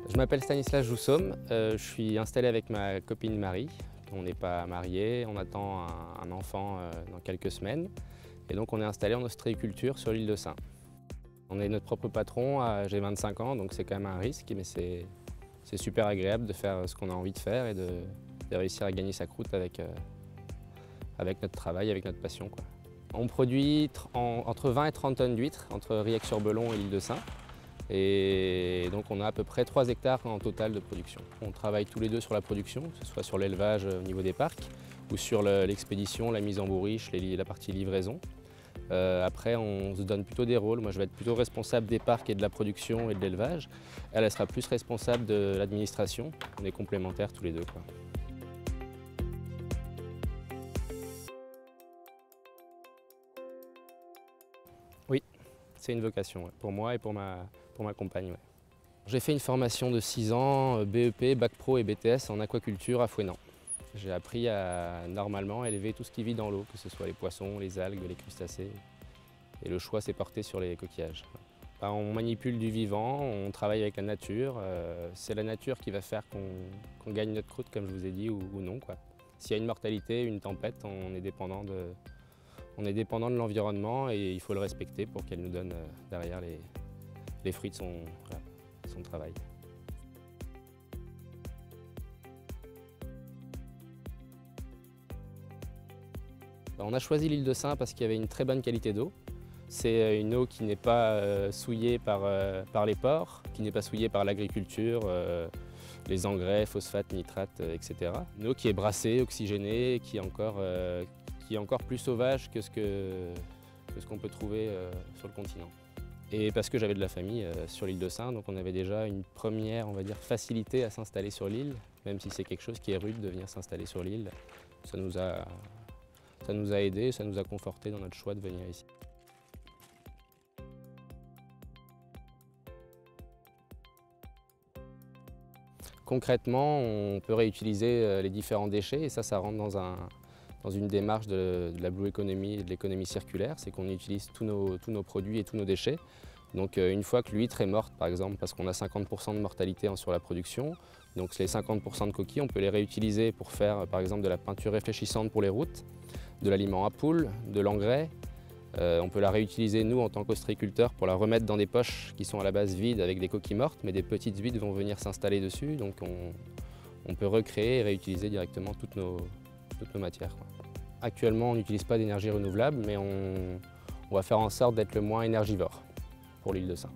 Je m'appelle Stanislas Joussaume, je suis installé avec ma copine Marie. On n'est pas mariés, on attend un enfant dans quelques semaines. Et donc on est installé en ostréiculture sur l'île de Sein. On est notre propre patron, j'ai 25 ans, donc c'est quand même un risque, mais c'est super agréable de faire ce qu'on a envie de faire et de réussir à gagner sa croûte avec notre travail, avec notre passion, quoi. On produit entre 20 et 30 tonnes d'huîtres entre Riec-sur-Belon et l'île de Sein. Et donc on a à peu près 3 hectares en total de production. On travaille tous les deux sur la production, que ce soit sur l'élevage au niveau des parcs ou sur l'expédition, la mise en bourriche, la partie livraison. Après on se donne plutôt des rôles. Moi je vais être plutôt responsable des parcs et de la production et de l'élevage. Elle sera plus responsable de l'administration. On est complémentaires tous les deux, quoi. Oui, c'est une vocation, ouais, pour moi et pour ma compagne. Ouais. J'ai fait une formation de 6 ans, BEP, Bac Pro et BTS en aquaculture à Fouesnant. J'ai appris à normalement élever tout ce qui vit dans l'eau, que ce soit les poissons, les algues, les crustacés. Et le choix s'est porté sur les coquillages. On manipule du vivant, on travaille avec la nature. C'est la nature qui va faire qu'on gagne notre croûte, comme je vous ai dit, ou non, quoi. S'il y a une mortalité, une tempête, on est dépendant de l'environnement et il faut le respecter pour qu'elle nous donne derrière les fruits de son travail. On a choisi l'île de Sein parce qu'il y avait une très bonne qualité d'eau. C'est une eau qui n'est pas souillée par les ports, qui n'est pas souillée par l'agriculture, les engrais, phosphates, nitrates, etc. Une eau qui est brassée, oxygénée, qui est encore plus sauvage que ce qu'on peut trouver sur le continent. Et parce que j'avais de la famille sur l'île de Sein, donc on avait déjà une première, on va dire, facilité à s'installer sur l'île, même si c'est quelque chose qui est rude de venir s'installer sur l'île. Ça nous a aidés, ça nous a confortés dans notre choix de venir ici. Concrètement, on peut réutiliser les différents déchets et ça rentre dans une démarche de la Blue Economy et de l'économie circulaire, c'est qu'on utilise tous nos produits et tous nos déchets. Donc une fois que l'huître est morte, par exemple, parce qu'on a 50% de mortalité sur la production, donc les 50% de coquilles, on peut les réutiliser pour faire, par exemple, de la peinture réfléchissante pour les routes, de l'aliment à poules, de l'engrais. On peut la réutiliser, nous, en tant qu'ostréiculteurs, pour la remettre dans des poches qui sont à la base vides avec des coquilles mortes, mais des petites huîtres vont venir s'installer dessus, donc on peut recréer et réutiliser directement toutes nos matières, quoi. Actuellement, on n'utilise pas d'énergie renouvelable, mais on va faire en sorte d'être le moins énergivore pour l'île de Sein.